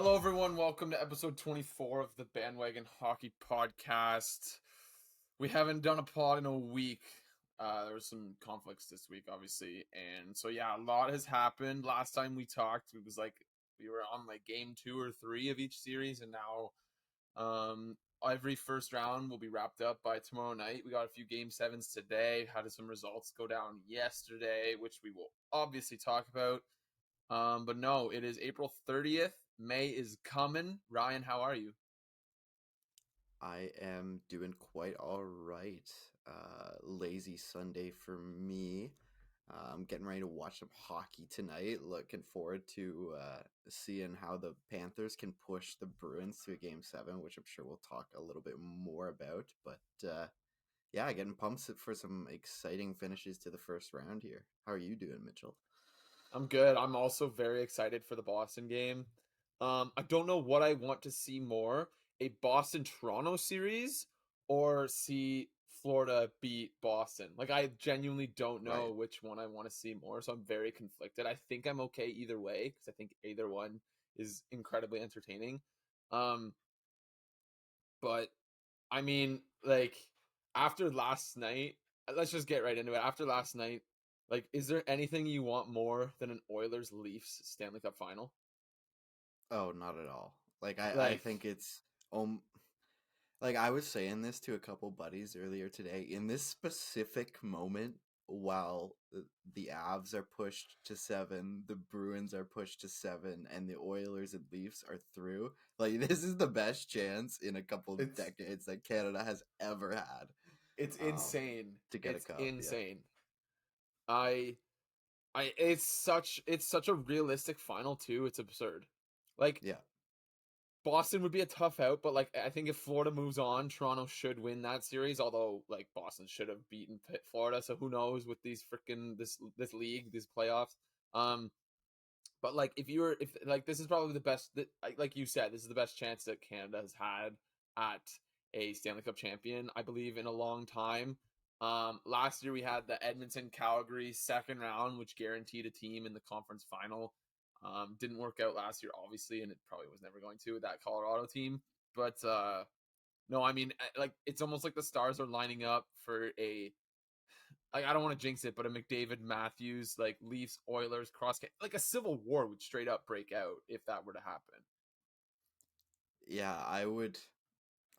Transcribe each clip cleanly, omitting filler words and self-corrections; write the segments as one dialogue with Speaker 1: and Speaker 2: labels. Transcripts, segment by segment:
Speaker 1: Hello, everyone. Welcome to episode 24 of the Bandwagon Hockey Podcast. We haven't done a pod in a week. There was some conflicts this week, obviously. And so, yeah, a lot has happened. Last time we talked, it was like we were on like game 2 or 3 of each series. And now every first round will be wrapped up by tomorrow night. We got a few game sevens today. Had some results go down yesterday, which we will obviously talk about. But no, it is April 30th. May is coming. Ryan, how are you?
Speaker 2: I am doing quite all right. Lazy Sunday for me. I'm getting ready to watch some hockey tonight. Looking forward to seeing how the Panthers can push the Bruins to a game 7, which I'm sure we'll talk a little bit more about. But yeah, getting pumped for some exciting finishes to the first round here. How are you doing, Mitchell?
Speaker 1: I'm good. I'm also very excited for the Boston game. I don't know what I want to see more, a Boston Toronto series or see Florida beat Boston. Like I genuinely don't know
Speaker 2: Right.
Speaker 1: which one I want to see more, so I'm very conflicted. I think I'm okay either way because I think either one is incredibly entertaining. Um, but I mean, like after last night, let's just get right into it. After last night, like, is there anything you want more than an Oilers Leafs Stanley Cup final?
Speaker 2: Oh, not at all. I
Speaker 1: Like,
Speaker 2: think it's um like I was saying this to a couple buddies earlier today. In this specific moment, while the Avs are pushed to 7, the Bruins are pushed to 7, and the Oilers and Leafs are through, like this is the best chance in a couple
Speaker 1: it's
Speaker 2: decades that Canada has ever had
Speaker 1: it's
Speaker 2: um,
Speaker 1: insane.
Speaker 2: to get a
Speaker 1: It's
Speaker 2: cup. Yeah,
Speaker 1: insane. I it's such a realistic final too. It's absurd. Like
Speaker 2: yeah,
Speaker 1: Boston would be a tough out, but like I think if Florida moves on, Toronto should win that series. Although like Boston should have beaten Florida, so who knows with these freaking this league, these playoffs. Um, but like if like this is probably the best that like you said, this is the best chance that Canada has had at a Stanley Cup champion, I believe, in a long time. Last year we had the Edmonton Calgary second round, which guaranteed a team in the conference final. Didn't work out last year, obviously, and it probably was never going to with that Colorado team. But no, I mean, like it's almost like the stars are lining up for a I don't want to jinx it, but a McDavid Matthews like Leafs Oilers like a civil war would straight up break out if that were to happen.
Speaker 2: yeah.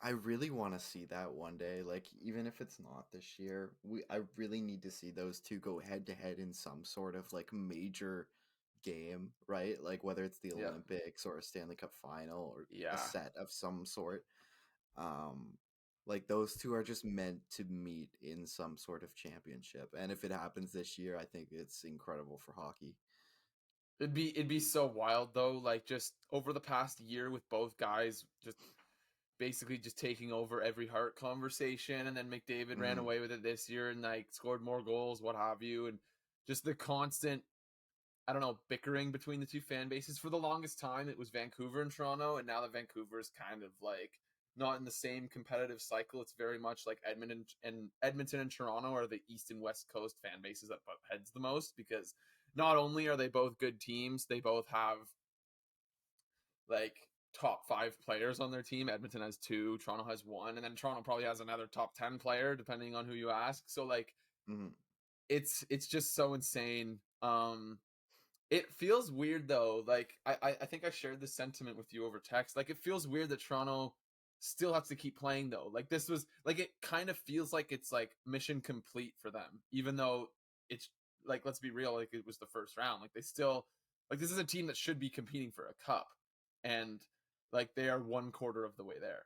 Speaker 2: I really want to see that one day. Like, even if it's not this year, I really need to see those two go head to head in some sort of like major game, right? Like whether it's the
Speaker 1: Yeah,
Speaker 2: Olympics or a Stanley Cup final or a
Speaker 1: yeah.
Speaker 2: set of some sort. Um, like those two are just meant to meet in some sort of championship. And if it happens this year, I think it's incredible for hockey.
Speaker 1: It'd be so wild though. Like just over the past year with both guys, just basically just taking over every Hart conversation, and then McDavid ran
Speaker 2: Hmm.
Speaker 1: away with it this year and like scored more goals, what have you, and just the constant I don't know, bickering between the two fan bases. For the longest time, it was Vancouver and Toronto, and now that Vancouver is kind of like not in the same competitive cycle. It's very much like Edmonton and Toronto are the East and West Coast fan bases that butt heads the most because not only are they both good teams, they both have like top 5 players on their team. Edmonton has 2, Toronto has 1, and then Toronto probably has another top 10 player depending on who you ask. So like
Speaker 2: Hmm.
Speaker 1: it's just so insane. It feels weird though. Like I think I shared this sentiment with you over text. Like it feels weird that Toronto still has to keep playing though. Like this was like it kind of feels like it's like mission complete for them, even though it's like let's be real, like it was the first round. Like they still like this is a team that should be competing for a cup, and like they are 1/4 of the way there.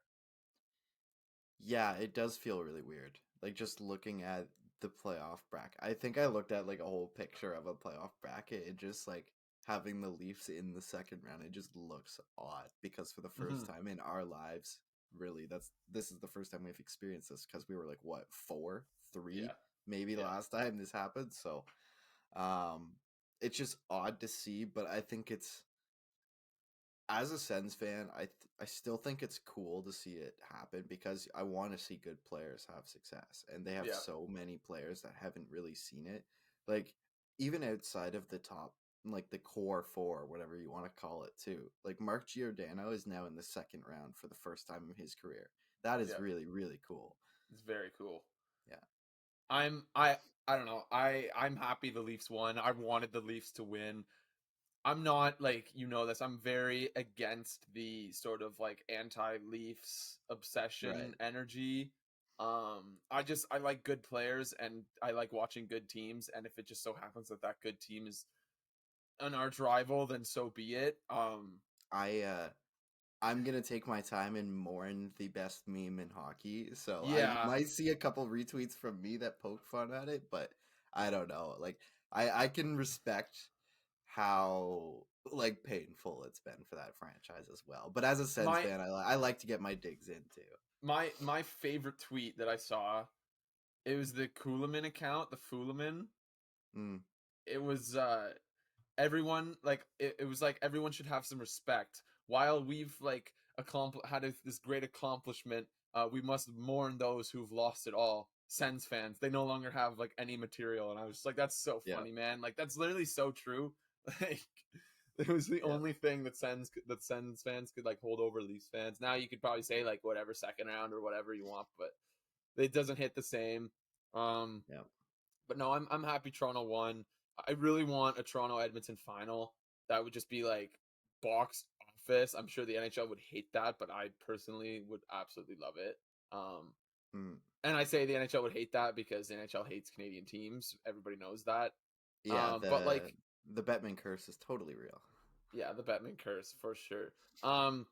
Speaker 2: Yeah, it does feel really weird. Like just looking at the playoff bracket. I think I looked at like a whole picture of a playoff bracket. It just like having the Leafs in the second round, it just looks odd because for the
Speaker 1: Mm-hmm.
Speaker 2: first time in our lives, really, this is the first time we've experienced this because we were like what, 4, 3
Speaker 1: Yeah,
Speaker 2: maybe
Speaker 1: yeah,
Speaker 2: last time this happened. So, um it's just odd to see, but I think it's as a Sens fan, I still think it's cool to see it happen because I want to see good players have success, and they have
Speaker 1: yeah.
Speaker 2: so many players that haven't really seen it. Like even outside of the top like the core four, whatever you want to call it, too. Like Mark Giordano is now in the second round for the first time in his career. That is
Speaker 1: Yeah,
Speaker 2: really, really cool.
Speaker 1: it's very cool.
Speaker 2: Yeah.
Speaker 1: I'm I I don't know. I'm happy the Leafs won. I wanted the Leafs to win. I'm not like this. I'm very against the sort of like anti-Leafs obsession
Speaker 2: Right.
Speaker 1: energy. I like good players and I like watching good teams. And if it just so happens that that good team is an arch rival, then so be it.
Speaker 2: I I'm gonna take my time and mourn the best meme in hockey. So I you
Speaker 1: Yeah,
Speaker 2: might see a couple retweets from me that poke fun at it, but I don't know. Like I can respect how like painful it's been for that franchise as well. But as a Sens
Speaker 1: my
Speaker 2: fan, I like to get my digs in too.
Speaker 1: my favorite tweet that I saw, it was the Kuleman account, the Fuleman.
Speaker 2: Mm,
Speaker 1: It was everyone like it was like everyone should have some respect while we've like this great accomplishment. We must mourn those who've lost it all. Sens fans, they no longer have like any material, and I was just like, that's so
Speaker 2: yeah,
Speaker 1: funny, man. Like that's literally so true. Like it was the
Speaker 2: yeah,
Speaker 1: only thing that Sens fans could like hold over Leafs fans. Now you could probably say like whatever second round or whatever you want, but it doesn't hit the same. Um,
Speaker 2: yeah.
Speaker 1: but no, I'm happy Toronto won. I really want a Toronto Edmonton final. That would just be like box office. I'm sure the NHL would hate that, but I personally would absolutely love it. Um,
Speaker 2: Mm.
Speaker 1: and I say the NHL would hate that because the NHL hates Canadian teams. Everybody knows that.
Speaker 2: Yeah,
Speaker 1: But like,
Speaker 2: the Bettman curse is totally real.
Speaker 1: yeah, the Bettman curse for sure. Um,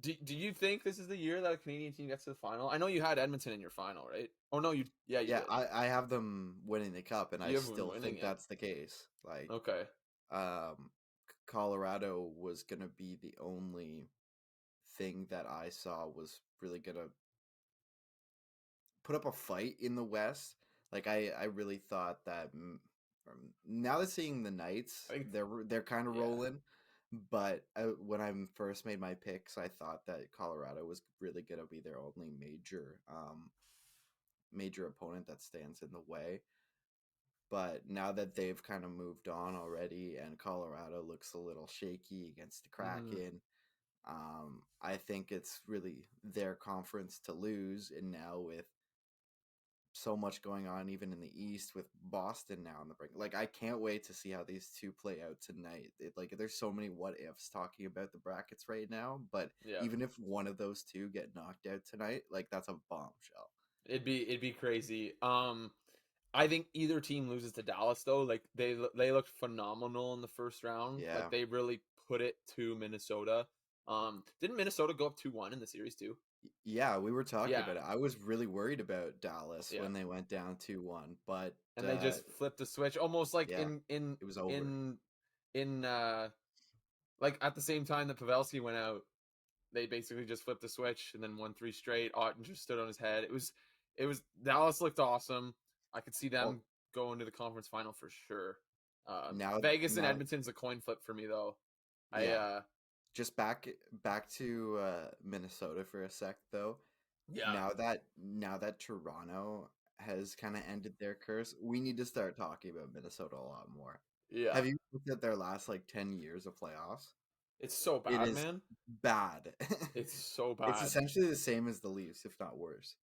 Speaker 1: do you think this is the year that a Canadian team gets to the final? I know you had Edmonton in your final, right? Oh no, you
Speaker 2: Yeah,
Speaker 1: did.
Speaker 2: I have them winning the cup, and I
Speaker 1: You haven't been
Speaker 2: still
Speaker 1: winning
Speaker 2: think
Speaker 1: it.
Speaker 2: that's the case. Like,
Speaker 1: Okay.
Speaker 2: um, Colorado was gonna be the only thing that I saw was really gonna put up a fight in the West. Like, I really thought that now that seeing the Knights,
Speaker 1: I think
Speaker 2: they're kind of
Speaker 1: yeah.
Speaker 2: rolling. But when I first made my picks, I thought that Colorado was really gonna be their only major opponent that stands in the way. But now that they've kind of moved on already and Colorado looks a little shaky against the
Speaker 1: Mhm.
Speaker 2: Kraken, I think it's really their conference to lose. And now with so much going on, even in the East, with Boston now on the brink, like I can't wait to see how these two play out tonight. Like there's so many what ifs talking about the brackets right now, but
Speaker 1: Yeah.
Speaker 2: even if one of those two get knocked out tonight, like that's a bombshell.
Speaker 1: It'd be crazy. I think either team loses to Dallas though. Like they looked phenomenal in the first round. Like
Speaker 2: Yeah.
Speaker 1: they really put it to Minnesota. Didn't Minnesota go up 2-1 in the series too?
Speaker 2: Yeah, we were talking
Speaker 1: Yeah.
Speaker 2: about it. I was really worried about Dallas
Speaker 1: Yeah.
Speaker 2: when they went down 2-1, but
Speaker 1: And they just flipped the switch almost like
Speaker 2: yeah, it was over.
Speaker 1: in like at the same time that Pavelski went out, they basically just flipped the switch and then won three straight. Ottinger stood on his head. It was Dallas looked awesome. I could see
Speaker 2: Oh,
Speaker 1: them going to the conference final for sure.
Speaker 2: now
Speaker 1: Vegas and
Speaker 2: now
Speaker 1: Edmonton's a coin flip for me though. I
Speaker 2: yeah, just back to Minnesota for a sec though.
Speaker 1: yeah,
Speaker 2: Now that Toronto has kind of ended their curse, we need to start talking about Minnesota a lot more.
Speaker 1: yeah.
Speaker 2: Have you looked at their last like 10 years of playoffs?
Speaker 1: It's so
Speaker 2: It
Speaker 1: bad,
Speaker 2: is
Speaker 1: man.
Speaker 2: bad.
Speaker 1: It's so
Speaker 2: It's
Speaker 1: bad.
Speaker 2: essentially the same as the Leafs, if not worse.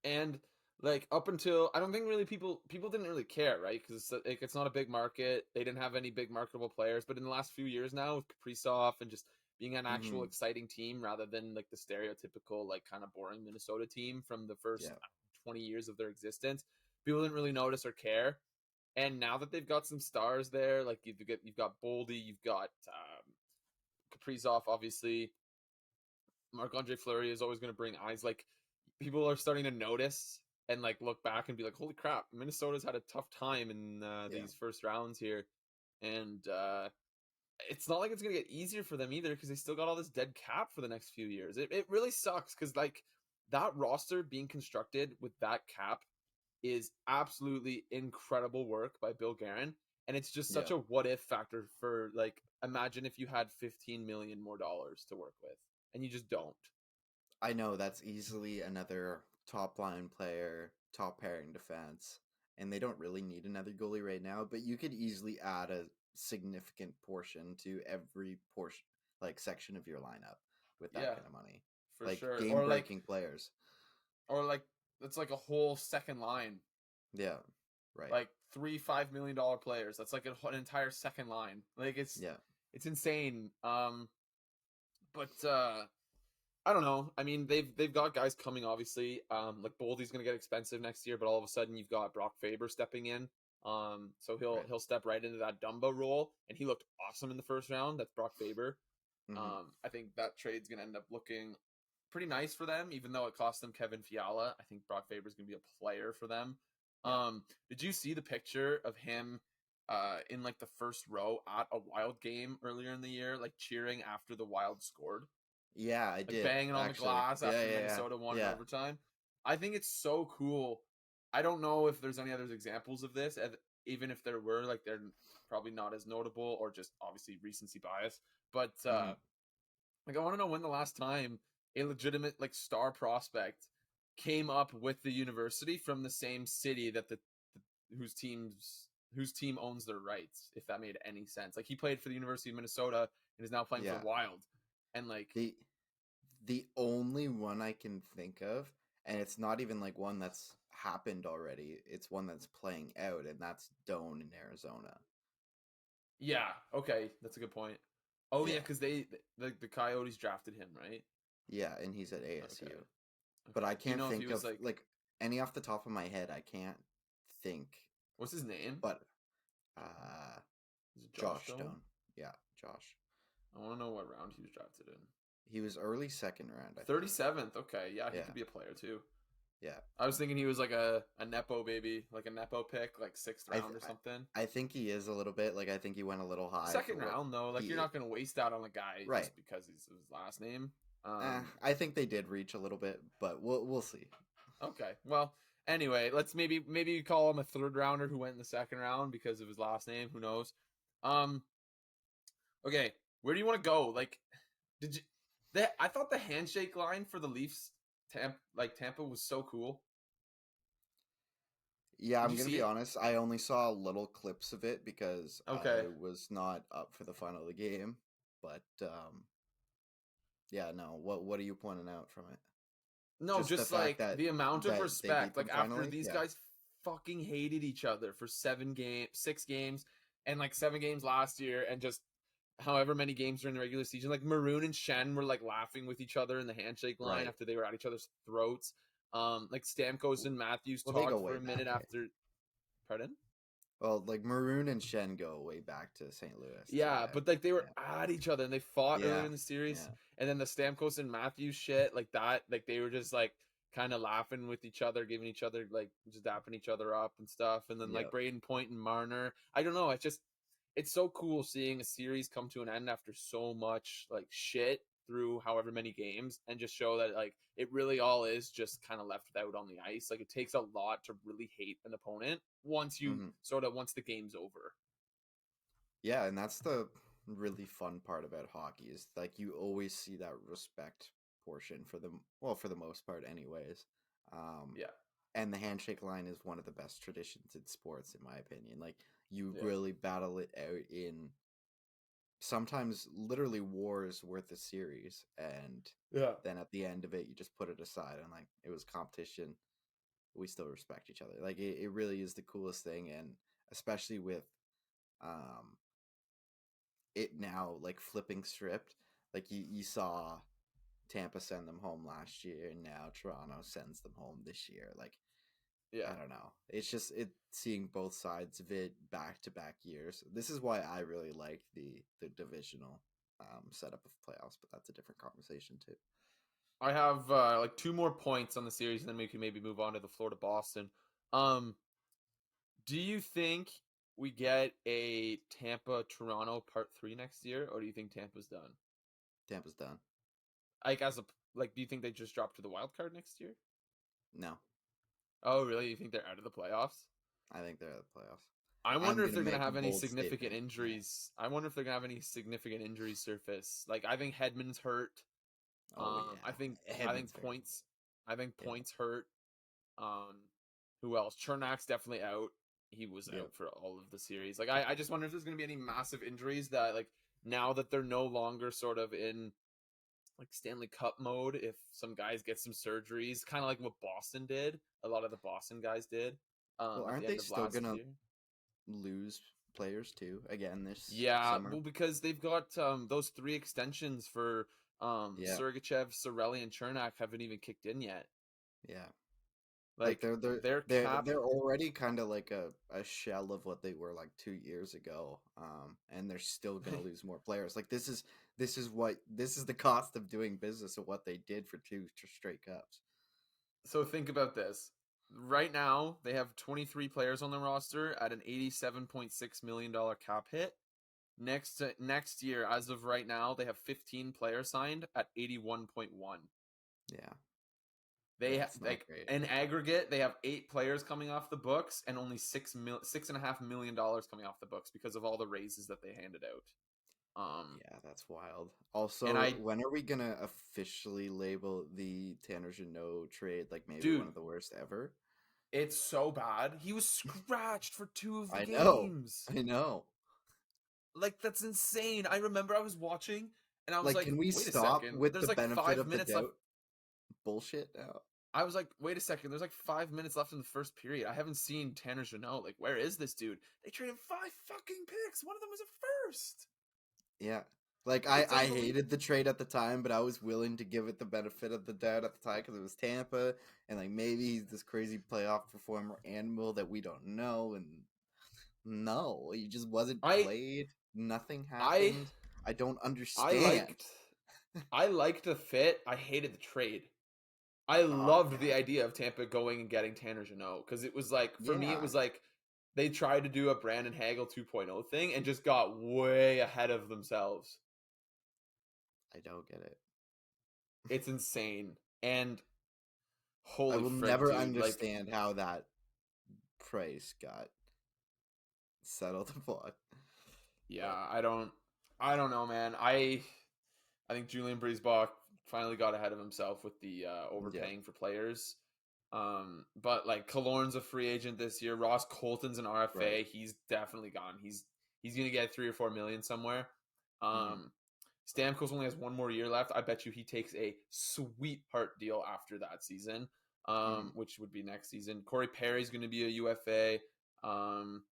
Speaker 1: And like up until I don't think really people didn't really care, right? Because it's not a big market. They didn't have any big marketable players. But in the last few years now, with Kaprizov and just being an actual
Speaker 2: Hmm.
Speaker 1: exciting team rather than like the stereotypical like kind of boring Minnesota team from the first
Speaker 2: Yeah.
Speaker 1: 20 years of their existence, people didn't really notice or care. And now that they've got some stars there, like you've got Boldy, you've got Kaprizov, obviously Marc Andre Fleury is always going to bring eyes. Like people are starting to notice and like look back and be like, "Holy crap, Minnesota's had a tough time in
Speaker 2: Yeah.
Speaker 1: these first rounds here," and it's not like it's going to get easier for them either because they still got all this dead cap for the next few years. It really sucks because like that roster being constructed with that cap is absolutely incredible work by Bill Guerin. And it's just such
Speaker 2: Yeah.
Speaker 1: a what if factor for like imagine if you had 15 million more dollars to work with and you just don't.
Speaker 2: I know that's easily another top line player, top pairing defense, and they don't really need another goalie right now, but you could easily add significant portion to every portion, like section of your lineup with that
Speaker 1: Yeah,
Speaker 2: kind of money.
Speaker 1: for
Speaker 2: Like
Speaker 1: sure.
Speaker 2: game breaking players.
Speaker 1: Or like it's like a whole second line,
Speaker 2: Yeah. Right.
Speaker 1: like three $5 million players. That's like an entire second line. Like
Speaker 2: Yeah.
Speaker 1: it's insane. But I don't know. I mean, they've got guys coming, obviously. Like Boldy's gonna get expensive next year, but all of a sudden you've got Brock Faber stepping in. So
Speaker 2: Right.
Speaker 1: he'll step right into that Dumba role, and he looked awesome in the first round. That's Brock Faber.
Speaker 2: Mm-hmm.
Speaker 1: I think that trade's gonna end up looking pretty nice for them, even though it cost them Kevin Fiala. I think Brock Faber's gonna be a player for them.
Speaker 2: Yeah.
Speaker 1: Did you see the picture of him in like the first row at a Wild game earlier in the year, like cheering after the Wild scored?
Speaker 2: Yeah, I
Speaker 1: Like
Speaker 2: did
Speaker 1: banging on the
Speaker 2: actually.
Speaker 1: glass
Speaker 2: Yeah,
Speaker 1: after
Speaker 2: yeah, yeah.
Speaker 1: Minnesota won in
Speaker 2: Yeah.
Speaker 1: overtime. I think it's so cool. I don't know if there's any other examples of this, even if there were, like they're probably not as notable or just obviously recency bias. But
Speaker 2: Mm-hmm.
Speaker 1: like I want to know when the last time a legitimate like star prospect came up with the university from the same city that the whose team owns their rights, if that made any sense. Like he played for the University of Minnesota and is now playing for
Speaker 2: Yeah.
Speaker 1: the Wild. And like
Speaker 2: The only one I can think of, and it's not even like one that's happened already, it's one that's playing out, and that's Doan in Arizona.
Speaker 1: yeah, okay, that's a good point. Oh yeah,
Speaker 2: Yeah.
Speaker 1: because the Coyotes drafted him, right?
Speaker 2: Yeah, and he's at ASU.
Speaker 1: Okay,
Speaker 2: But
Speaker 1: okay.
Speaker 2: I
Speaker 1: Do you
Speaker 2: can't
Speaker 1: know if he
Speaker 2: think
Speaker 1: was
Speaker 2: of
Speaker 1: like
Speaker 2: like any off the top of my head, I can't think.
Speaker 1: what's his name?
Speaker 2: But uh
Speaker 1: Is it Josh
Speaker 2: Josh
Speaker 1: Stone?
Speaker 2: Doan. Yeah, Josh.
Speaker 1: I want to know what round he was drafted in.
Speaker 2: He was early second round, I think.
Speaker 1: 37th. Okay, yeah, he
Speaker 2: Yeah.
Speaker 1: could be a player too.
Speaker 2: Yeah.
Speaker 1: I was thinking he was like a nepo baby, like a nepo pick, like sixth
Speaker 2: I
Speaker 1: round
Speaker 2: th-
Speaker 1: or something.
Speaker 2: I think he is a little bit like I think he went a little high for
Speaker 1: Second
Speaker 2: what
Speaker 1: round though, like you're
Speaker 2: he
Speaker 1: not gonna waste that on a guy
Speaker 2: right.
Speaker 1: just because he's his last name.
Speaker 2: I think they did reach a little bit, but we'll see.
Speaker 1: Okay, well, anyway, let's maybe call him a third rounder who went in the second round because of his last name. Who knows? Um, okay, where do you want to go? Like, did you? I thought the handshake line for the Leafs, Tampa was so cool.
Speaker 2: Yeah,
Speaker 1: Did
Speaker 2: I'm
Speaker 1: you
Speaker 2: gonna
Speaker 1: see
Speaker 2: be
Speaker 1: it?
Speaker 2: honest. I only saw little clips of it because I
Speaker 1: Okay.
Speaker 2: was not up for the final of the game. But yeah, no. What are you pointing out from it?
Speaker 1: No,
Speaker 2: Just the
Speaker 1: just
Speaker 2: fact
Speaker 1: like the amount of
Speaker 2: that they beat
Speaker 1: respect.
Speaker 2: them
Speaker 1: Like after
Speaker 2: finally.
Speaker 1: these
Speaker 2: Yeah,
Speaker 1: guys fucking hated each other for 6 games, and like 7 games last year, and just however many games during the regular season. Like Maroon and Shen were like laughing with each other in the handshake line
Speaker 2: right.
Speaker 1: after they were at each other's throats. Like Stamkos and Matthews
Speaker 2: Well, they go
Speaker 1: talked for
Speaker 2: way
Speaker 1: a minute
Speaker 2: back, right?
Speaker 1: after. Pardon?
Speaker 2: Well, like Maroon and Shen go way back to St. Louis too.
Speaker 1: Yeah, but like they were
Speaker 2: Yeah,
Speaker 1: at each other and they fought earlier
Speaker 2: yeah,
Speaker 1: in the series,
Speaker 2: yeah,
Speaker 1: and then the Stamkos and Matthews shit like that, like they were just like kind of laughing with each other, giving each other like just dapping each other up and stuff, and then like
Speaker 2: yeah.
Speaker 1: Braden Point and Marner. I don't know, it's so cool seeing a series come to an end after so much like shit through however many games, and just show that like it really all is just kind of left out on the ice. Like it takes a lot to really hate an opponent
Speaker 2: Hmm.
Speaker 1: once the game's over.
Speaker 2: Yeah, and that's the really fun part about hockey is like you always see that respect portion for the for the most part anyways. Um
Speaker 1: Yeah,
Speaker 2: and the handshake line is one of the best traditions in sports in my opinion. Like you
Speaker 1: yeah,
Speaker 2: really battle it out in sometimes literally wars worth a series and
Speaker 1: yeah.
Speaker 2: then at the end of it you just put it aside and like it was competition, we still respect each other. Like it really is the coolest thing, and especially with um it now like flipping stripped. Like you saw Tampa send them home last year, and now Toronto sends them home this year. Like
Speaker 1: Yeah.
Speaker 2: I don't know. It's just it seeing both sides of it back to back years. This is why I really like the divisional setup of playoffs, but that's a different conversation too.
Speaker 1: I have like two more points on the series, and then we can maybe move on to the Florida Boston. Um, do you think we get a Tampa Toronto Part 3 next year, or do you think Tampa's done?
Speaker 2: Tampa's done.
Speaker 1: Like do you think they just drop to the wild card next year?
Speaker 2: No,
Speaker 1: Oh, really? You think they're out of the playoffs?
Speaker 2: I think they're at the playoffs.
Speaker 1: I
Speaker 2: I'm
Speaker 1: wonder if
Speaker 2: gonna
Speaker 1: they're gonna
Speaker 2: make a
Speaker 1: have any
Speaker 2: bold
Speaker 1: significant
Speaker 2: statement. Yeah.
Speaker 1: injuries. I wonder if they're gonna have any significant injuries surface. Like I think Hedman's hurt.
Speaker 2: Oh
Speaker 1: I think
Speaker 2: yeah.
Speaker 1: I think
Speaker 2: Hedman's very good.
Speaker 1: points. I think
Speaker 2: Yeah.
Speaker 1: points hurt. Um, who else? Chernak's definitely out. he was
Speaker 2: Yep.
Speaker 1: out for all of the series. Like I just wonder if there's going to be any massive injuries that like now that they're no longer sort of in like Stanley Cup mode, if some guys get some surgeries, kind of like what Boston did. A lot of the Boston guys did
Speaker 2: Well,
Speaker 1: at
Speaker 2: aren't
Speaker 1: the
Speaker 2: they
Speaker 1: end of
Speaker 2: still
Speaker 1: last
Speaker 2: gonna
Speaker 1: year.
Speaker 2: lose players too again this
Speaker 1: Yeah,
Speaker 2: summer?
Speaker 1: well, because they've got those 3 extensions for
Speaker 2: Yeah,
Speaker 1: Sergachev, Sorelli, and Chernak haven't even kicked in yet.
Speaker 2: yeah. Like
Speaker 1: Like their
Speaker 2: they're
Speaker 1: cap.
Speaker 2: they're already kind of like a shell of what they were like 2 years ago. And they're still gonna lose more players. Like this is the cost of doing business of what they did for two straight cups.
Speaker 1: So think about this. Right now, they have 23 players on the roster at an $87.6 million cap hit. Next year, as of right now, they have 15 players signed at 81.1.
Speaker 2: Yeah,
Speaker 1: They
Speaker 2: that's not
Speaker 1: like
Speaker 2: great.
Speaker 1: in aggregate, they have 8 players coming off the books and only $6.5 million coming off the books because of all the raises that they handed out.
Speaker 2: Yeah, that's wild.
Speaker 1: And
Speaker 2: Also,
Speaker 1: I,
Speaker 2: when are we gonna officially label the Tanner Jeannot trade like maybe one
Speaker 1: dude,
Speaker 2: of the worst ever?
Speaker 1: it's so bad. He was scratched for 2 of the
Speaker 2: I know,
Speaker 1: games.
Speaker 2: I know.
Speaker 1: Like that's insane. I remember I was watching and I was
Speaker 2: Like,
Speaker 1: like,
Speaker 2: can we
Speaker 1: wait a
Speaker 2: stop
Speaker 1: second.
Speaker 2: with the
Speaker 1: There's like
Speaker 2: benefit
Speaker 1: five
Speaker 2: of the
Speaker 1: minutes left.
Speaker 2: doubt bullshit now?
Speaker 1: I was like, wait a second. There's like 5 minutes left in the first period. I haven't seen Tanner Jeannot. Like, where is this dude? They traded 5 fucking picks. One of them was a first.
Speaker 2: Yeah. Like I,
Speaker 1: It's
Speaker 2: I
Speaker 1: unbelievable.
Speaker 2: hated the trade at the time, but I was willing to give it the benefit of the doubt at the time because it was Tampa, and like maybe he's this crazy playoff performer animal that we don't know. And no, he just wasn't
Speaker 1: I
Speaker 2: played. Nothing
Speaker 1: I
Speaker 2: happened. I don't
Speaker 1: I
Speaker 2: understand.
Speaker 1: liked I liked the fit. I hated the trade. I
Speaker 2: Oh
Speaker 1: loved the
Speaker 2: yeah,
Speaker 1: idea of Tampa going and getting Tanner Jeannot because it was like for me it
Speaker 2: yeah.
Speaker 1: was like they tried to do a Brandon Hagel 2.0 thing and just got way ahead of themselves.
Speaker 2: I don't get it.
Speaker 1: It's insane. And
Speaker 2: I
Speaker 1: holy
Speaker 2: will
Speaker 1: frig,
Speaker 2: never
Speaker 1: dude. Like,
Speaker 2: understand how that price got settled upon.
Speaker 1: yeah,
Speaker 2: But
Speaker 1: I don't know, man. I think Julian Breesbach finally got ahead of himself with the
Speaker 2: yeah,
Speaker 1: overpaying for players. But like Killorn's a free agent this year. Ross Colton's an
Speaker 2: right.
Speaker 1: RFA. He's definitely gone. He's gonna get 3 or 4 million somewhere.
Speaker 2: Hmm.
Speaker 1: Um, Stamkos only has 1 more year left. I bet you he takes a sweetheart deal after that season,
Speaker 2: Hmm.
Speaker 1: which would be next season. Corey Perry's going to be a UFA. Um,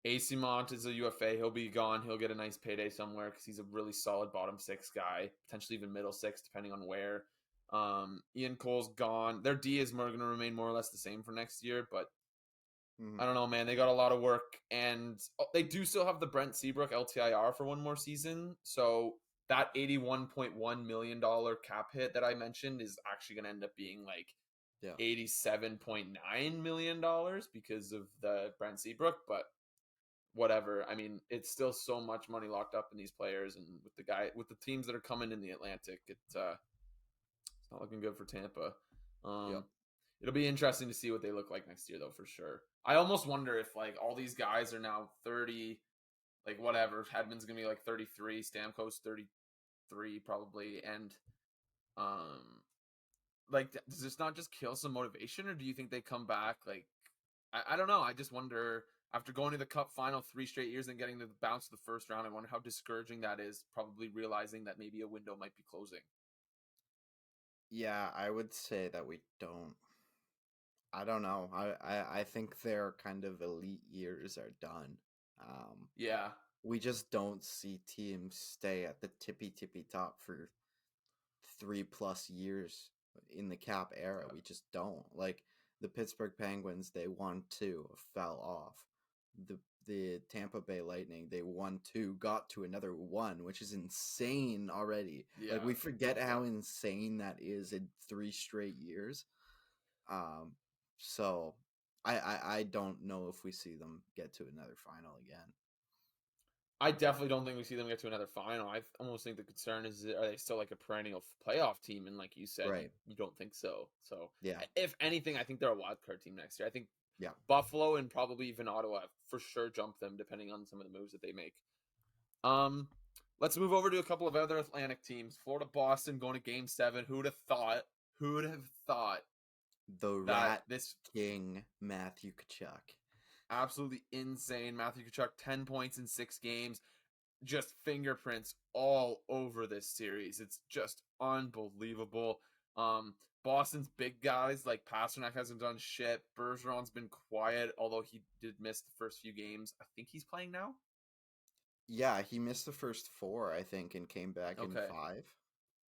Speaker 1: AC Mont is a UFA. He'll be gone. He'll get a nice payday somewhere because he's a really solid bottom six guy, potentially even middle six, depending on where. Ian Cole's gone. Their D is going to remain more or less the same for next year, but
Speaker 2: Hmm.
Speaker 1: I don't know, man. They got a lot of work, and they do still have the Brent Seabrook LTIR for one more season. So that $81.1 million cap hit that I mentioned is actually going to end up being like
Speaker 2: Yeah.
Speaker 1: $87.9 million because of the Brent Seabrook, but whatever. I mean, it's still so much money locked up in these players, and with the teams that are coming in the Atlantic, it's not looking good for Tampa.
Speaker 2: Yep.
Speaker 1: Um, it'll be interesting to see what they look like next year, though, for sure. I almost wonder if like all these guys are now 30, like whatever. Hedman's gonna be like 33, Stamkos 33 probably, and um, like does this not just kill some motivation, or do you think they come back? Like, I don't know. I just wonder after going to the Cup final 3 straight years and getting the bounce to the first round. I wonder how discouraging that is. Probably realizing that maybe a window might be closing.
Speaker 2: Yeah, I would say that we don't. I don't know. I think their kind of elite years are done. Um,
Speaker 1: Yeah,
Speaker 2: we just don't see teams stay at the tippy top for 3 plus years in the cap era. We just don't. Like the Pittsburgh Penguins, they won two, fell off. The Tampa Bay Lightning, they won two, got to another one, which is insane already. Like
Speaker 1: yeah.
Speaker 2: we forget how insane that is in 3 straight years. Um, so I don't know if we see them get to another final again.
Speaker 1: I definitely don't think we see them get to another final. I almost think the concern is, are they still like a perennial playoff team? And like you said, you,
Speaker 2: Right.
Speaker 1: you don't think so. So
Speaker 2: Yeah.
Speaker 1: if anything, I think they're a wild card team next year. I think
Speaker 2: Yeah.
Speaker 1: Buffalo and probably even Ottawa for sure jump them depending on some of the moves that they make. Um, let's move over to a couple of other Atlantic teams. Florida, Boston going to Game 7. Who'd have thought? Who'd have thought
Speaker 2: The
Speaker 1: that
Speaker 2: Rat
Speaker 1: this
Speaker 2: King Matthew Kachuk.
Speaker 1: absolutely insane. Matthew Tkachuk, 10 points in 6 games. Just fingerprints all over this series. It's just unbelievable. Boston's big guys like Pasternak hasn't done shit. Bergeron's been quiet, although he did miss the first few games. I think he's playing now.
Speaker 2: Yeah, he missed the first 4, I think, and came back in
Speaker 1: Okay.
Speaker 2: 5.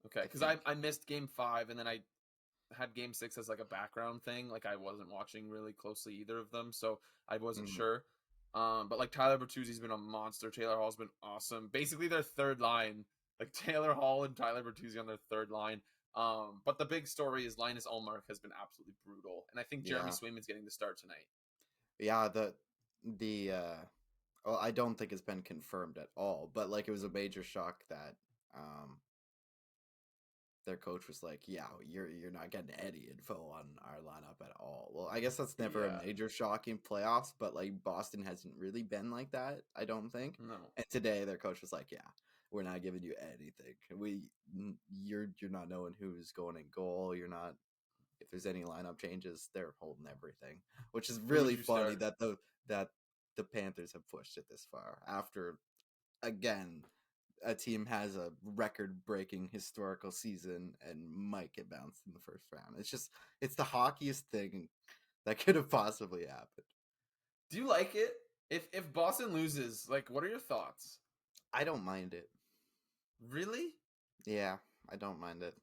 Speaker 1: Okay,
Speaker 2: I
Speaker 1: because
Speaker 2: think.
Speaker 1: I missed game 5 and then I had game 6 as like a background thing. Like I wasn't watching really closely either of them, so I wasn't
Speaker 2: Mhm.
Speaker 1: sure. But like Tyler Bertuzzi's been a monster. Taylor Hall's been awesome. Basically their third line, like Taylor Hall and Tyler Bertuzzi on their third line. But the big story is Linus Ullmark has been absolutely brutal, and I think Jeremy
Speaker 2: Yeah,
Speaker 1: Swayman's getting the start tonight.
Speaker 2: yeah. The well, I don't think it's been confirmed at all, but like it was a major shock that um their coach was like, "Yeah, you're not getting any info on our lineup at all." Well, I guess that's never a
Speaker 1: Yeah,
Speaker 2: major shock in playoffs, but like Boston hasn't really been like that, I don't think.
Speaker 1: no.
Speaker 2: And today their coach was like, "Yeah, we're not giving you anything. You're not knowing who's going in goal. You're not if there's any lineup changes, they're holding everything." Which is
Speaker 1: Who would
Speaker 2: really
Speaker 1: you
Speaker 2: funny
Speaker 1: start?
Speaker 2: that the Panthers have pushed it this far after again a team has a record-breaking historical season and might get bounced in the first round. It's the hockiest thing that could have possibly happened.
Speaker 1: Do you like it? If Boston loses, like, what are your thoughts?
Speaker 2: I don't mind it.
Speaker 1: Really?
Speaker 2: Yeah, I don't mind it.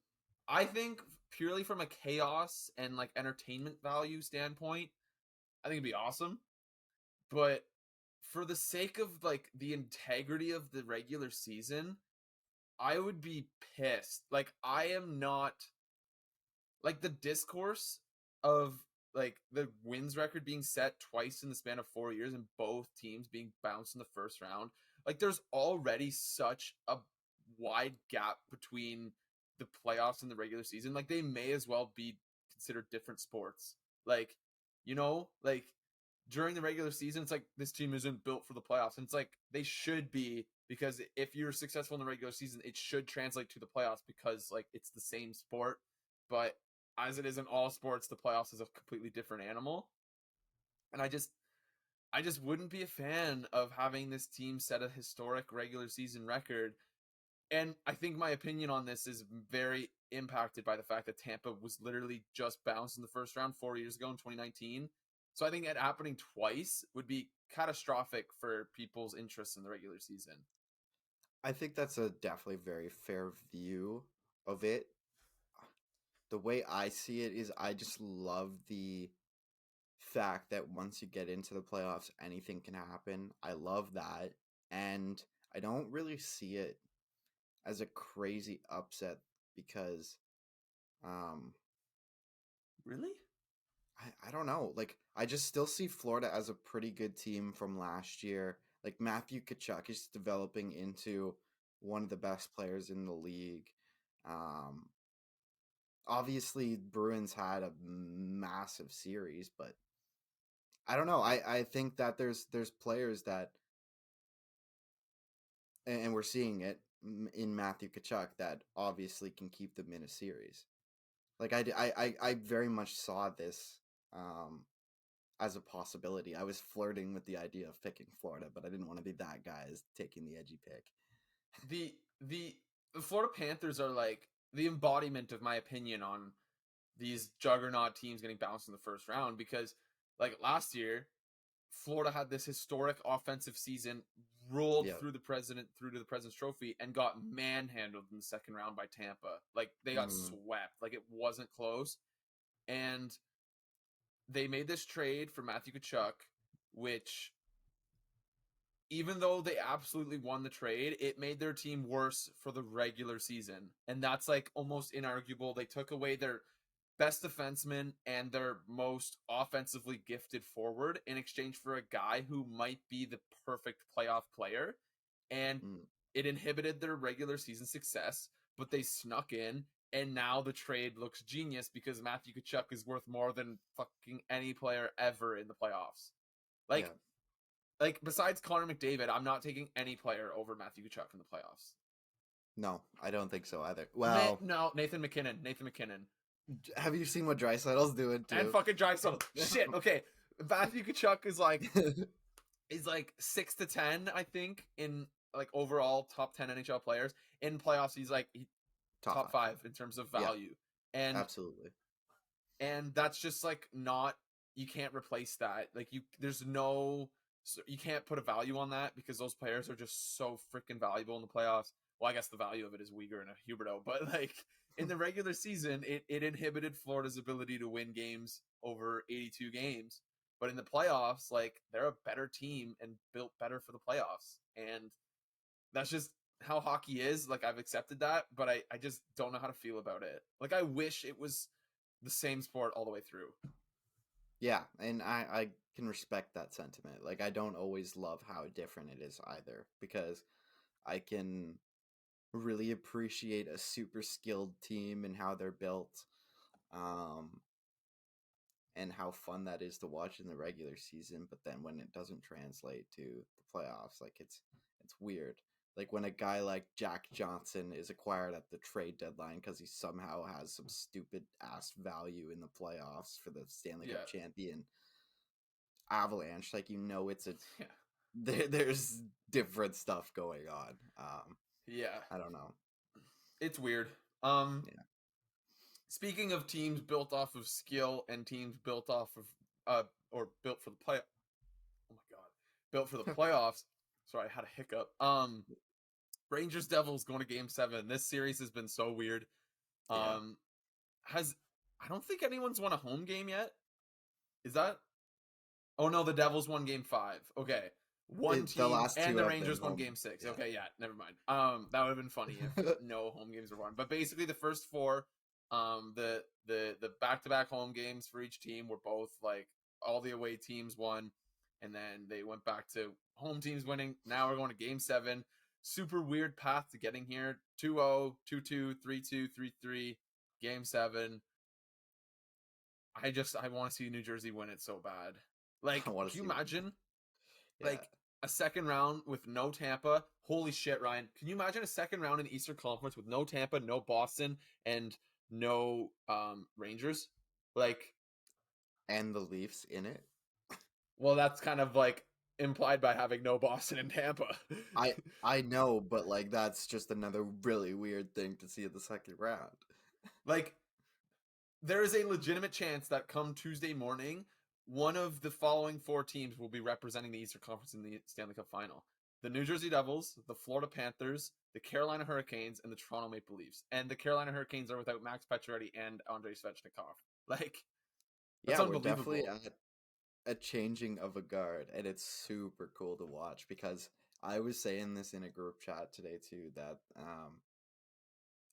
Speaker 1: I think purely from a chaos and like entertainment value standpoint, I think it'd be awesome. But for the sake of like the integrity of the regular season, I would be pissed. Like I am not like the discourse of like the wins record being set twice in the span of 4 years and both teams being bounced in the first round. Like there's already such a wide gap between the playoffs and the regular season. Like they may as well be considered different sports. Like, like during the regular season, it's like this team isn't built for the playoffs. And it's like they should be, because if you're successful in the regular season, it should translate to the playoffs because like it's the same sport. But as it is in all sports, the playoffs is a completely different animal. And I just wouldn't be a fan of having this team set a historic regular season record. And I think my opinion on this is very impacted by the fact that Tampa was literally just bounced in the first round 4 years ago in 2019. So I think it happening twice would be catastrophic for people's interest in the regular season.
Speaker 2: I think that's a definitely very fair view of it. The way I see it is I just love the fact that once you get into the playoffs, anything can happen. I love that. And I don't really see it as a crazy upset because um
Speaker 1: Really?
Speaker 2: I don't know. Like I just still see Florida as a pretty good team from last year. Like Matthew Tkachuk is developing into one of the best players in the league. Um Obviously Bruins had a massive series, but I don't know. I think that there's players that and we're seeing it in Matthew Tkachuk that obviously can keep them in a series. Like I very much saw this um, as a possibility. I was flirting with the idea of picking Florida, but I didn't want to be that guy as taking the edgy pick.
Speaker 1: The the the Florida Panthers are like the embodiment of my opinion on these juggernaut teams getting bounced in the first round, because like last year Florida had this historic offensive season, rolled
Speaker 2: Yeah.
Speaker 1: through to the President's Trophy, and got manhandled in the second round by Tampa. Like they got
Speaker 2: Mm,
Speaker 1: swept. Like it wasn't close, and they made this trade for Matthew Tkachuk, which even though they absolutely won the trade, it made their team worse for the regular season. And that's like almost inarguable. They took away their best defenseman and their most offensively gifted forward in exchange for a guy who might be the perfect playoff player. And
Speaker 2: mm,
Speaker 1: it inhibited their regular season success, but they snuck in. And now the trade looks genius because Matthew Tkachuk is worth more than fucking any player ever in the playoffs.
Speaker 2: yeah.
Speaker 1: Like besides Connor McDavid, I'm not taking any player over Matthew Tkachuk in the playoffs.
Speaker 2: No, I don't think so either. Well,
Speaker 1: No, Nathan McKinnon.
Speaker 2: have you seen what Draisaitl's doing
Speaker 1: And
Speaker 2: too?
Speaker 1: fucking Drysdale. Shit. Okay. Matthew Tkachuk is like 6 to 10, I think, in like overall top 10 NHL players. In playoffs, he's like
Speaker 2: Top
Speaker 1: top
Speaker 2: five.
Speaker 1: 5 in terms of
Speaker 2: Yeah,
Speaker 1: value. And
Speaker 2: absolutely.
Speaker 1: that's just like not, you can't replace that. Like there's no, you can't put a value on that because those players are just so freaking valuable in the playoffs. Well, I guess the value of it is Uyghur and a Huberto, but like in the regular season, it inhibited Florida's ability to win games over 82 games. But in the playoffs, like they're a better team and built better for the playoffs. And that's just how hockey is. Like I've accepted that, but I just don't know how to feel about it. Like I wish it was the same sport all the way through.
Speaker 2: Yeah, and I can respect that sentiment. Like, I don't always love how different it is either, because I can really appreciate a super skilled team and how they're built, um, and how fun that is to watch in the regular season. But then when it doesn't translate to the playoffs, like it's weird. Like when a guy like Jack Johnson is acquired at the trade deadline because he somehow has some stupid ass value in the playoffs for the Stanley Cup
Speaker 1: Yeah.
Speaker 2: champion Avalanche, like it's a
Speaker 1: Yeah.
Speaker 2: there's different stuff going on.
Speaker 1: Yeah.
Speaker 2: I don't know.
Speaker 1: It's weird. Um
Speaker 2: Yeah,
Speaker 1: Speaking of teams built off of skill and teams built off of or built for the play, oh my god. Built for the playoffs. Sorry, I had a hiccup. Rangers Devils going to game 7. This series has been so weird.
Speaker 2: yeah.
Speaker 1: Um has I don't think anyone's won a home game yet. Is that? Oh no, the Devils won game 5. Okay. One
Speaker 2: The
Speaker 1: team
Speaker 2: last
Speaker 1: and
Speaker 2: two
Speaker 1: the
Speaker 2: have been
Speaker 1: Rangers won
Speaker 2: home.
Speaker 1: game 6.
Speaker 2: Yeah,
Speaker 1: Okay, yeah, never mind. That would have been funny if no home games were won. But basically the first 4 the back-to-back home games for each team were both like all the away teams won, and then they went back to home teams winning. Now we're going to game 7. Super weird path to getting here. 2-0, 2-2, 3-2, 3-3, game 7. I want to see New Jersey win it so bad.
Speaker 2: I
Speaker 1: Like,
Speaker 2: want to
Speaker 1: can you
Speaker 2: see.
Speaker 1: imagine
Speaker 2: Yeah,
Speaker 1: like a second round with no Tampa? Holy shit, Ryan! Can you imagine a second round in the Eastern Conference with no Tampa, no Boston, and no Rangers? Like,
Speaker 2: and the Leafs in it.
Speaker 1: well, that's kind of like implied by having no Boston and Tampa.
Speaker 2: I know, but like that's just another really weird thing to see in the second round.
Speaker 1: Like, there is a legitimate chance that come Tuesday morning, one of the following 4 teams will be representing the Eastern Conference in the Stanley Cup final: the New Jersey Devils, the Florida Panthers, the Carolina Hurricanes, and the Toronto Maple Leafs. And the Carolina Hurricanes are without Max Pacioretty and Andrei Svechnikov. Like, that's
Speaker 2: Yeah, we're definitely
Speaker 1: unbelievable.
Speaker 2: at a changing of a guard, and it's super cool to watch because I was saying this in a group chat today too that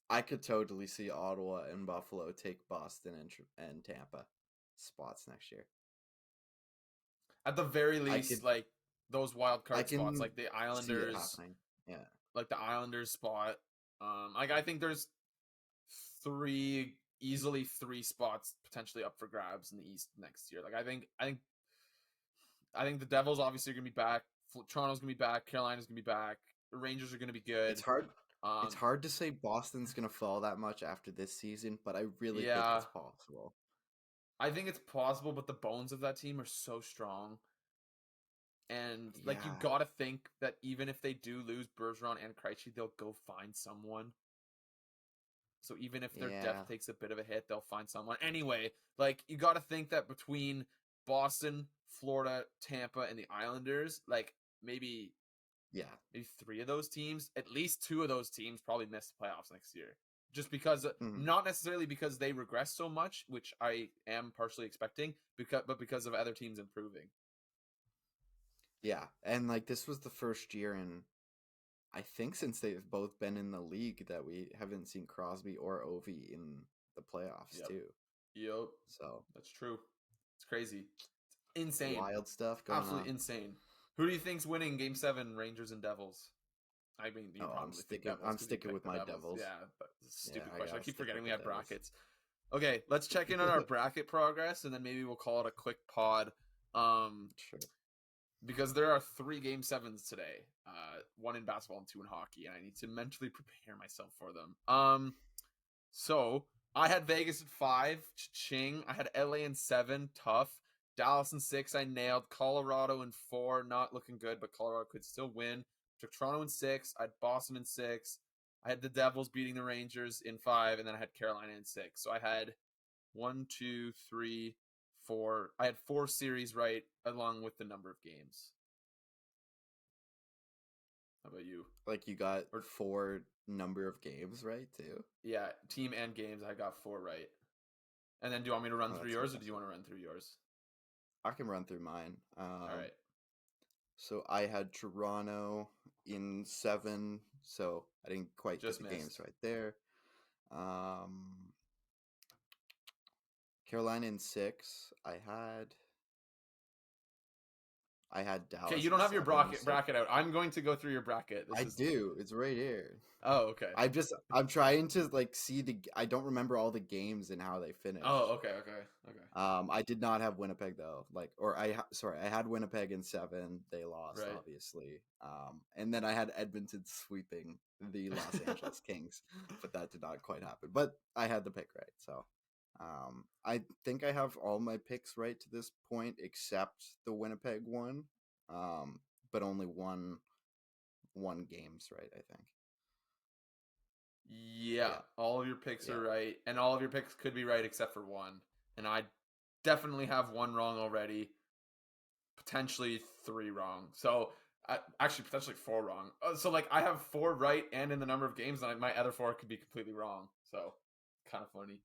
Speaker 2: I could totally see Ottawa and Buffalo take Boston and Tampa spots next year.
Speaker 1: At the very
Speaker 2: I
Speaker 1: least,
Speaker 2: could
Speaker 1: like those wild
Speaker 2: I
Speaker 1: card spots,
Speaker 2: can
Speaker 1: like the
Speaker 2: see it
Speaker 1: Islanders,
Speaker 2: happening. Yeah.
Speaker 1: like the Islanders spot. Like I think there's easily 3 spots potentially up for grabs in the East next year. Like I think the Devils obviously are gonna be back. Toronto's gonna be back. Carolina's gonna be back. The Rangers are gonna be
Speaker 2: It's
Speaker 1: good.
Speaker 2: hard it's
Speaker 1: Um,
Speaker 2: hard to say Boston's going to fall that much after this season, but I really think
Speaker 1: yeah,
Speaker 2: it's possible.
Speaker 1: I think it's possible, but the bones of that team are so strong, and like you
Speaker 2: Yeah.
Speaker 1: gotta think that even if they do lose Bergeron and Krejci, they'll go find someone. So even if their
Speaker 2: Yeah.
Speaker 1: depth takes a bit of a hit, they'll find someone. Anyway, like you got to think that between Boston, Florida, Tampa, and the Islanders, like maybe
Speaker 2: Yeah.
Speaker 1: 3 of those teams, at least 2 of those teams probably miss the playoffs next year. Just because,
Speaker 2: Mhm.
Speaker 1: not necessarily because they regress so much, which I am partially expecting, but because of other teams improving.
Speaker 2: Yeah. And like this was the first year in I think since they've both been in the league that we haven't seen Crosby or Ovi in the playoffs
Speaker 1: Yep.
Speaker 2: too.
Speaker 1: Yep.
Speaker 2: So,
Speaker 1: That's true. It's crazy. Insane.
Speaker 2: wild stuff going on.
Speaker 1: Absolutely insane. Who do you think's winning Game 7, Rangers and Devils? I mean, you
Speaker 2: Oh,
Speaker 1: probably think Devils
Speaker 2: I'm
Speaker 1: because you
Speaker 2: sticking
Speaker 1: picked
Speaker 2: with
Speaker 1: the
Speaker 2: my
Speaker 1: Devils.
Speaker 2: Devils.
Speaker 1: Yeah, but it's a
Speaker 2: Yeah,
Speaker 1: stupid
Speaker 2: I
Speaker 1: question. I
Speaker 2: gotta
Speaker 1: keep
Speaker 2: stick
Speaker 1: forgetting
Speaker 2: with
Speaker 1: we
Speaker 2: the
Speaker 1: have
Speaker 2: Devils.
Speaker 1: brackets. Okay, let's check in on our bracket progress, and then maybe we'll call it a quick pod. Um,
Speaker 2: Sure.
Speaker 1: because there are 3 Game 7s today. 1 in basketball and 2 in hockey, and I need to mentally prepare myself for them. So I had Vegas at 5, ching. I had LA in 7, tough. Dallas in 6, I nailed. Colorado in 4, not looking good, but Colorado could still win. Took Toronto in 6. I had Boston in 6. I had the Devils beating the Rangers in 5, and then I had Carolina in 6. So I had 1, 2, 3, 4. I had 4 series right, along with the number of games. How about you?
Speaker 2: Like you got 4 number of games right too.
Speaker 1: Yeah, team and games. I got 4 right. And then, do you want me to run through
Speaker 2: That's
Speaker 1: yours, or do
Speaker 2: impressive.
Speaker 1: you want to run through yours?
Speaker 2: I can run through mine.
Speaker 1: All right.
Speaker 2: So I had Toronto in 7, so I didn't quite get
Speaker 1: Just
Speaker 2: the games
Speaker 1: missed.
Speaker 2: right there. Um, Carolina in 6. I had
Speaker 1: Okay,
Speaker 2: Dallas
Speaker 1: you
Speaker 2: in
Speaker 1: don't have your
Speaker 2: 7. So
Speaker 1: bracket out. I'm going to go through your bracket. This
Speaker 2: I
Speaker 1: is.
Speaker 2: do. It's right here.
Speaker 1: Oh, okay.
Speaker 2: I'm trying to like see I don't remember all the games and how they
Speaker 1: Oh,
Speaker 2: finished.
Speaker 1: okay, okay, okay.
Speaker 2: I did not have Winnipeg though. Like, or sorry, I had Winnipeg in 7. They lost,
Speaker 1: Right.
Speaker 2: obviously. And then I had Edmonton sweeping the Los Angeles Kings, but that did not quite happen. But I had the pick right, so I think I have all my picks right to this point, except the Winnipeg one. But only one games right, I think.
Speaker 1: Yeah,
Speaker 2: Yeah,
Speaker 1: all of your picks
Speaker 2: yeah.
Speaker 1: are right, and all of your picks could be right except for one. And I definitely have one wrong already, potentially 3 wrong. So, actually, potentially 4 wrong. So, like, I have 4 right and in the number of games, and my other 4 could be completely wrong. So, kind of funny.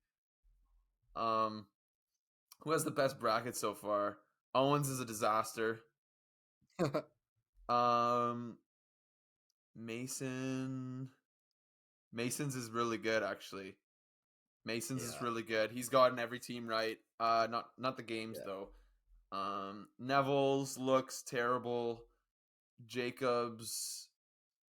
Speaker 1: Um, who has the best bracket so far? Owens is a disaster. Um, Mason. Mason's is really good, actually. Mason's is
Speaker 2: Yeah,
Speaker 1: really good. He's gotten every team right. Not the games
Speaker 2: yeah.
Speaker 1: though. Neville's looks terrible. Jacobs,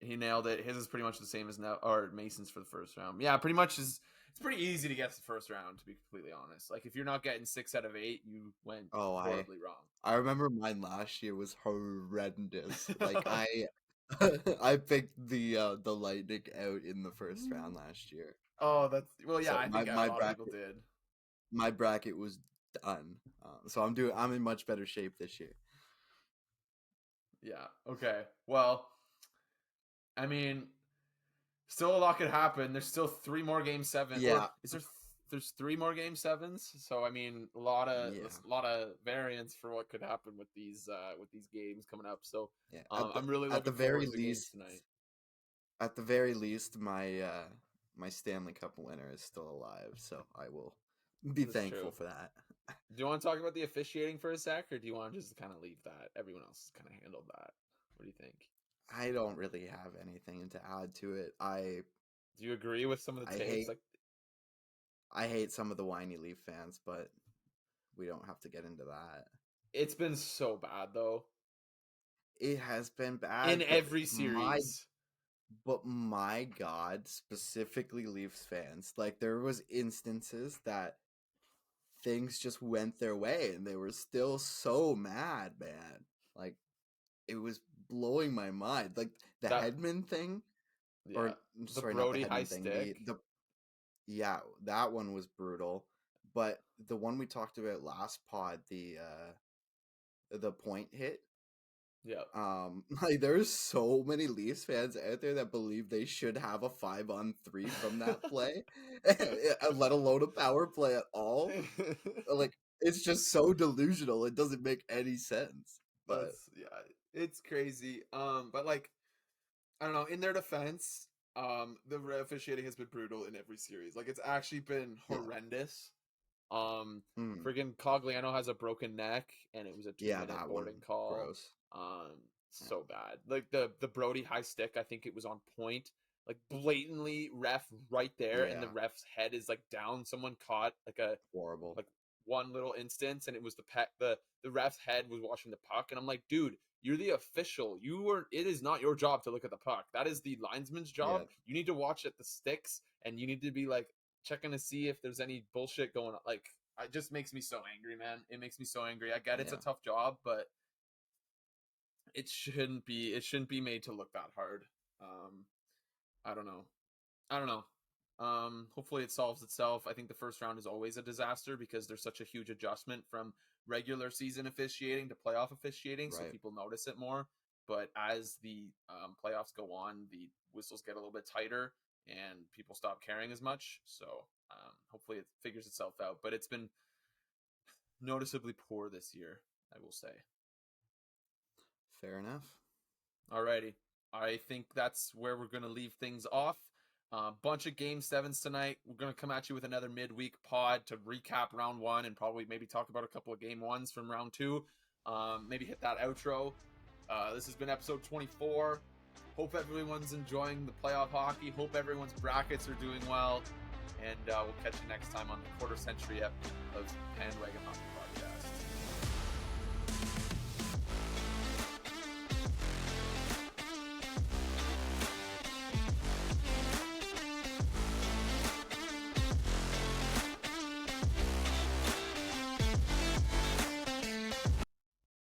Speaker 1: he nailed it. His is pretty much the same as or Mason's for the first round. Yeah, pretty much is. It's pretty easy to guess the first round, to be completely honest. Like if you're not getting 6 out of 8, you went
Speaker 2: Oh,
Speaker 1: horribly wrong.
Speaker 2: I remember mine last year was horrendous. Like I picked the Lightning out in the first round last year.
Speaker 1: Oh, that's well, yeah.
Speaker 2: So
Speaker 1: I think a lot of people did.
Speaker 2: my bracket was done. So I'm in much better shape this year.
Speaker 1: Yeah. Okay. Well, I mean, still a lot could happen. There's still 3 more game 7, or
Speaker 2: Yeah,
Speaker 1: is there? There's 3 more game 7s. So I mean,
Speaker 2: yeah,
Speaker 1: a lot of variance for what could happen with these games coming up. So
Speaker 2: yeah.
Speaker 1: I'm really
Speaker 2: At the
Speaker 1: looking forward
Speaker 2: very
Speaker 1: to the games
Speaker 2: least,
Speaker 1: tonight.
Speaker 2: my Stanley Cup winner is still alive, so I will be
Speaker 1: That's true.
Speaker 2: thankful for that.
Speaker 1: Do you want to talk about the officiating for a sec, or do you want to just kind of leave that? Everyone else kind of handled that. What do you think?
Speaker 2: I don't really have anything to add to it.
Speaker 1: Do you agree with some of the
Speaker 2: I
Speaker 1: takes?
Speaker 2: hate
Speaker 1: Like
Speaker 2: I hate some of the whiny Leaf fans, but we don't have to get into that.
Speaker 1: it's been so bad though
Speaker 2: It has been
Speaker 1: in
Speaker 2: bad,
Speaker 1: every series.
Speaker 2: but my God, specifically Leafs fans, like there was instances that things just went their way and they were still so mad, man. Like it was blowing my mind. Like the
Speaker 1: That
Speaker 2: Hedman thing,
Speaker 1: yeah,
Speaker 2: or
Speaker 1: the
Speaker 2: sorry, not the
Speaker 1: Brody high
Speaker 2: Hedman thing.
Speaker 1: stick.
Speaker 2: The Yeah, that one was brutal. But the one we talked about last pod, the point hit,
Speaker 1: Yeah.
Speaker 2: like there's so many Leafs fans out there that believe they should have a 5-on-3 from that play, let alone a power play at all. Like it's just so delusional. It doesn't make any sense. But
Speaker 1: That's yeah, it's crazy. But like I don't know. In their defense, the officiating has been brutal in every series. Like it's actually been
Speaker 2: yeah,
Speaker 1: horrendous.
Speaker 2: mm,
Speaker 1: Friggin' Cogliano has a broken neck, and it was a two
Speaker 2: yeah,
Speaker 1: minute
Speaker 2: that one
Speaker 1: boarding call.
Speaker 2: gross.
Speaker 1: Um,
Speaker 2: Yeah,
Speaker 1: so bad. Like the Brody high stick, I think it was on point. Like blatantly ref right there, and the
Speaker 2: yeah,
Speaker 1: ref's head is like down. Someone caught
Speaker 2: horrible.
Speaker 1: like one little instance, and it was the ref's head was watching the puck, and I'm like, dude, you're the official. You were. It is not your job to look at the puck. That is the linesman's
Speaker 2: Yeah,
Speaker 1: job. You need to watch at the sticks, and you need to be like checking to see if there's any bullshit going on. Like, it just makes me so angry, man. It makes me so angry. I get it's a
Speaker 2: yeah,
Speaker 1: tough job, but it shouldn't be. It shouldn't be made to look that hard. Um, I don't know. I don't know. Hopefully it solves itself. I think the first round is always a disaster because there's such a huge adjustment from regular season officiating to playoff officiating, so
Speaker 2: Right.
Speaker 1: people notice it more. But as the playoffs go on, the whistles get a little bit tighter and people stop caring as much. So hopefully it figures itself out. But it's been noticeably poor this year, I will say.
Speaker 2: Fair enough.
Speaker 1: Alrighty. I think that's where we're going to leave things off. Bunch of game sevens tonight. We're going to come at you with another midweek pod to recap round one and probably maybe talk about a couple of game ones from round two. Maybe hit that outro. This has been episode 24. Hope everyone's enjoying the playoff hockey. Hope everyone's brackets are doing well. And we'll catch you next time on the quarter century ep of Bandwagon Hockey.